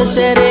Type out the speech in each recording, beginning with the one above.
પડશે રે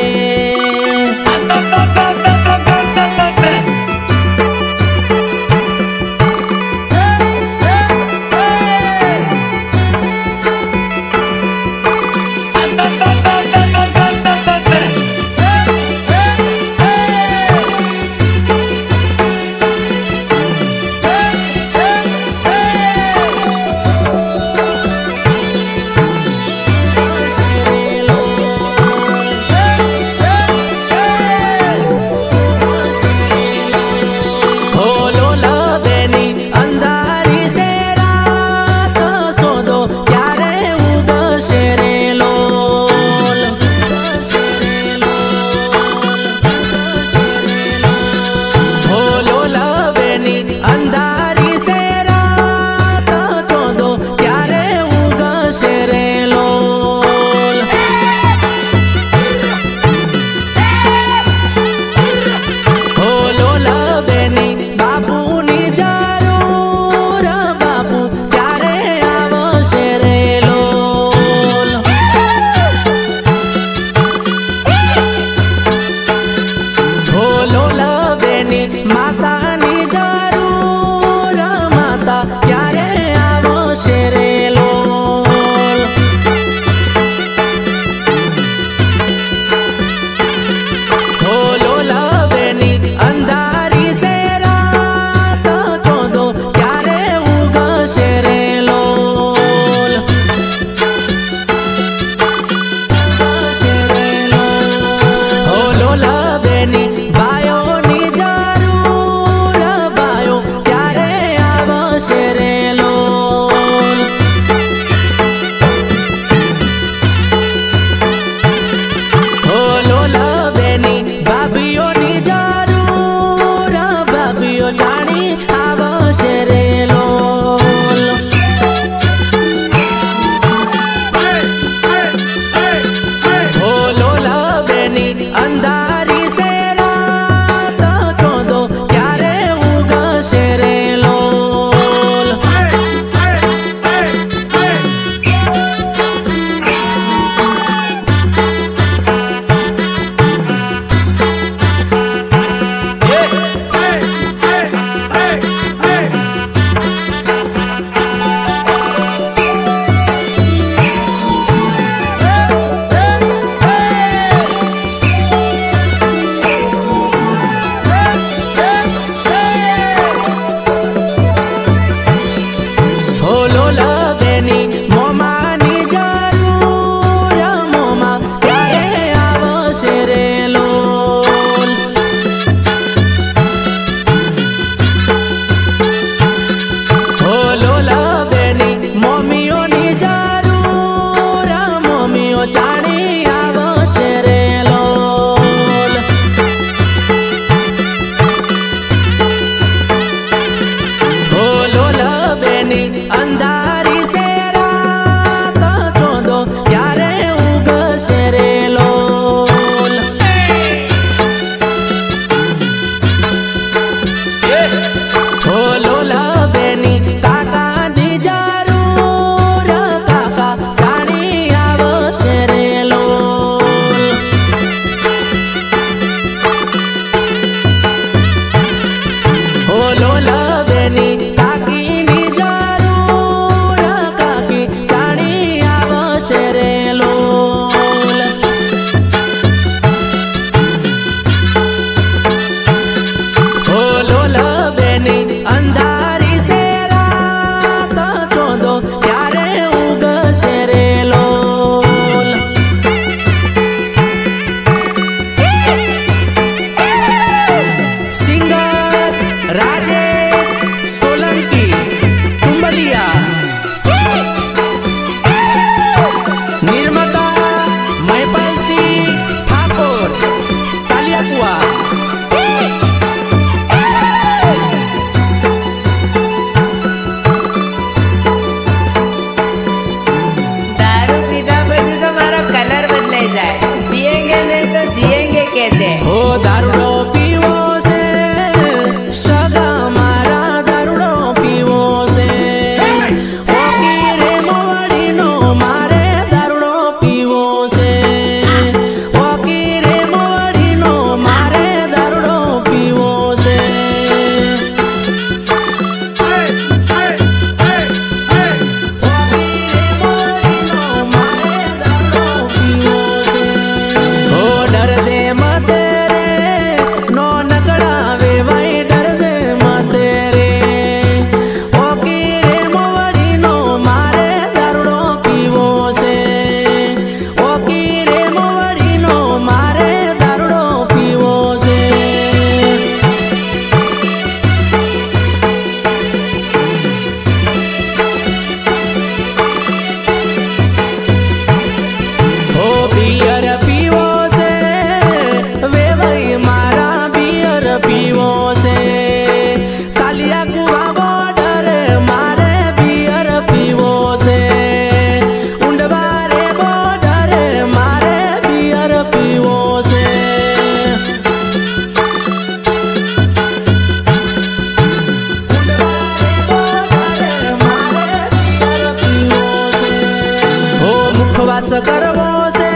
કરવો છે,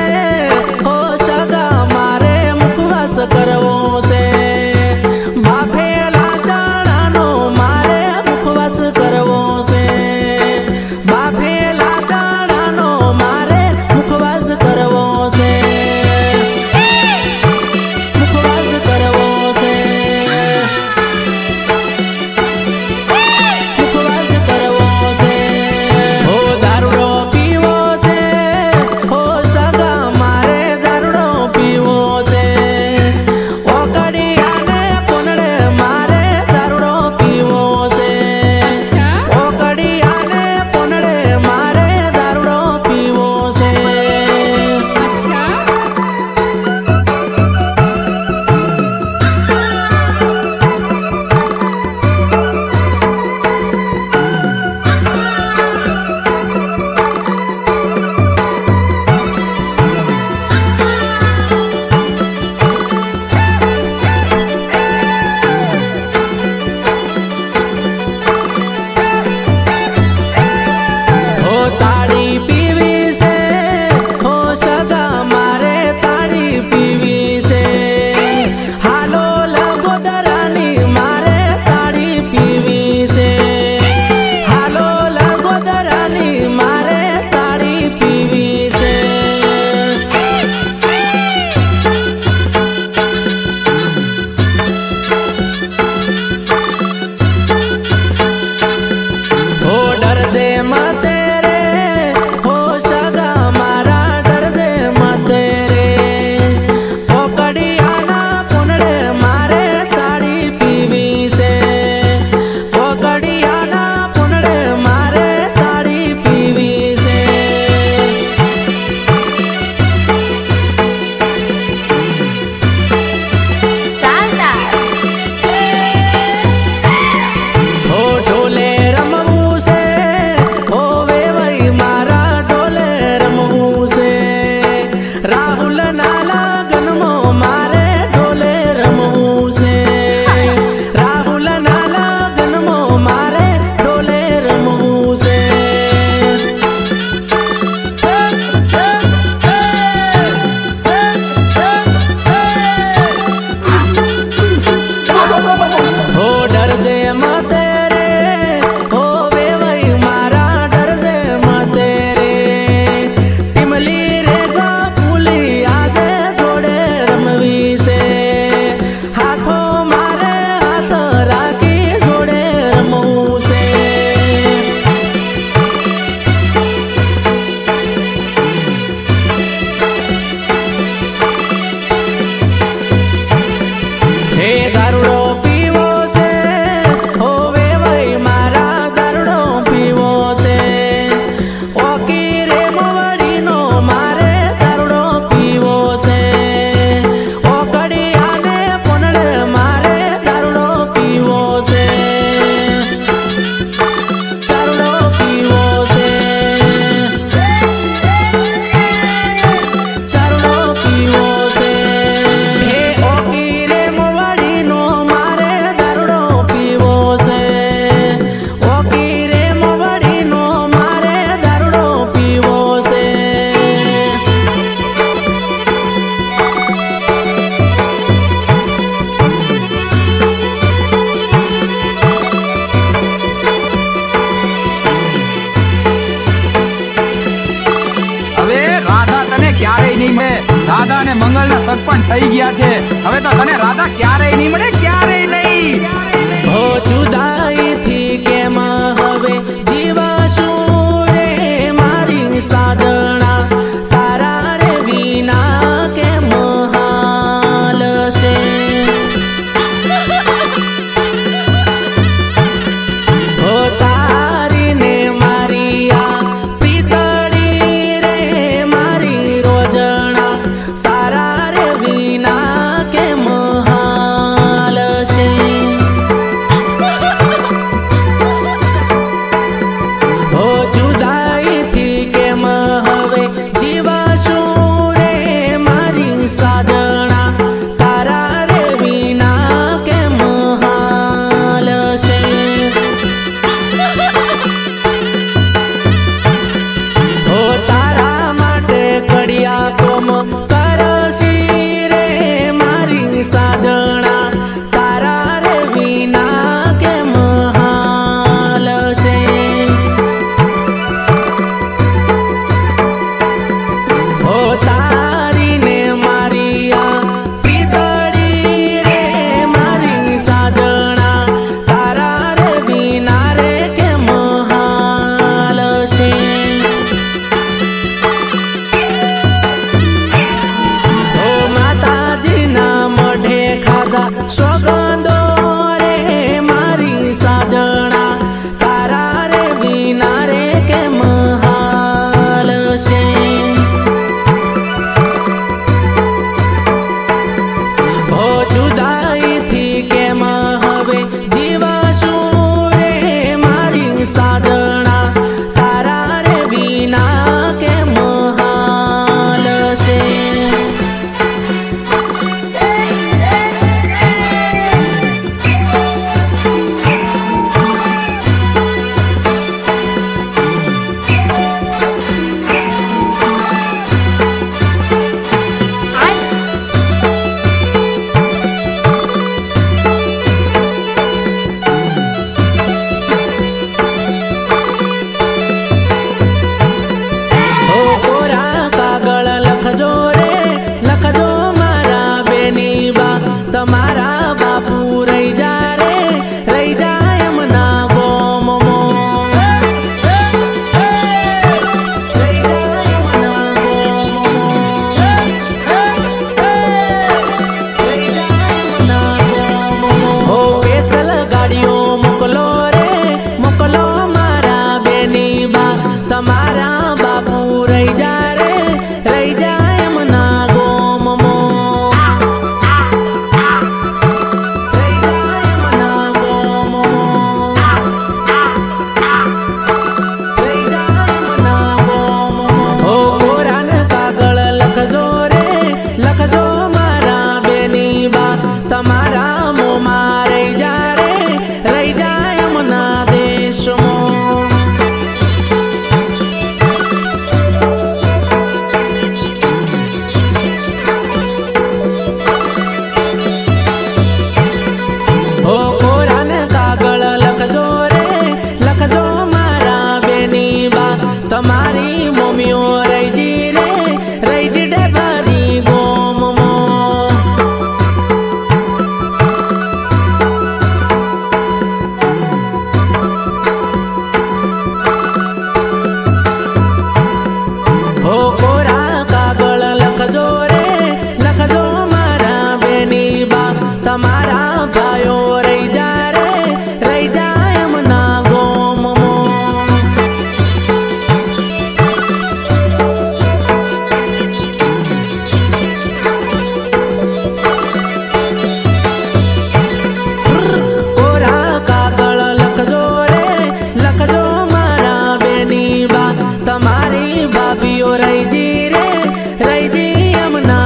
હો સગા મારે મુખવાસ કરવો છે, બાફેલા ચણાનો મારે મુખવાસ કરવો છે, બાફેલા ચણાનો મારે મુખવાસ કરવો છે, મુખવાસ કરવો છે, મુખવાસ કરવો છે. હો દારૂડો પીવો છે, હો સગા મારે દારૂડો પીવો છે, ઓકડિયાને પૂનડે મારે દારૂડો પીવો છે, ઓકડિયાને પૂનડે મારે દારૂડો પીવો છે. હો તાળી પીવી છે, હો સગા મારે તાળી પીવી છે, હાલો લગોદરાની મારે તાળી પીવી છે, હાલો લગોદરાની મારે તાળી પીવી છે. હો ડરજે મતે રે, હો સગા મારા ડરજે મતે રે, ઓકડિયાના પૂનડે મારે તાળી પીવી છે, ઓકડિયાના પૂનડે મારે તાળી પીવી છે. હો ઢોલે રમવું છે, હો વેવાઈ મારા ઢોલે રમવું છે, રાહુલ ના લગનમાં મારે ઢોલે રમવું છે, રાહુલ ના લગનમાં મારે ઢોલે રમવું છે. હો ડરજે મતે રે, હો વેવાઈ મારા ડરજે મતે રે, ટીમલી રે ગપુલી આજે જોડે રમવી છે, હાથો મારે હાથ રાખી જોડે રમવું છે. હે દારૂડો પીવો છે, હો વેવાઈ મારા દારૂડો પીવો છે, ઓકી રે મોવડીનો મારે દારૂડો પીવો છે, ઓકડિયાને પૂનડે મારે દારૂડો પીવો છે, દારૂડો પીવો છે, દારૂડો પીવો છે. હે ઓકી રે મોવડીનો મારે દારૂડો પીવો છે, ઓકી રે મોવડીનો મારે દારૂડો પીવો છે. હવે રાધા તને ક્યારેય નહીં મળે. રાધા અને મંગળના સગપણ થઈ ગયા છે. હવે તો તને રાધા ક્યારેય નહીં મળે, ક્યારેય નહીં. હો જુદાઈથી કેમ હવે જીવાશું રે મારી સાજણા, તારા રે વિના કેમ હાલશે. હો તારી ને મારી આ પ્રીતળી રે મારી રોજણા, તારા રે વિના કેમ હાલશે. સોગંદો રે મારી સાજણા તારા રે વિના રે કેમ હાલ છે હો જુદાઈથી કેમ હવે જીવશું રે મારી સાજણા તારા રે વિના કેમ હાલ છે હો કોરા કાગળ લખજો રે લખજો મારા બેની બા તમારા બાપુ રહી જા રે રહી જાય એમના ગોમમો રહી જાય એમના ગોમમો રહી જાય એમના ગોમમો હો પેસલ ગાડીઓ મોકલો રે મોકલો મારા બેની બા તમારા બાપુ રહી જા રે રહી જાય એમના ગોમમો રહી જાય એમના ગોમમો રહી જાય એમના ગોમમો હો કોરાને કાગળ લખજો રે લખજો મારા બેની બા તમારા મોમાં રહી જા રે રહી જાય એમના દેશમાં હો કોરાને કાગળ લખજો રે લખજો મારા બેની બા તમારી મમ્મીઓ રહી જી રે રહી જી ડેબારી ગોમમો હો કોરા કાગળ લખજો રે લખજો મારા બેની બા તમારા ભાઈઓ રહી જા રે રહી જાય એમના ગોમમો કોરા કાગળ લખજો રે લખજો મારા બેની બા તમારી ભાભીઓ રહી જી રે રહી જી એમના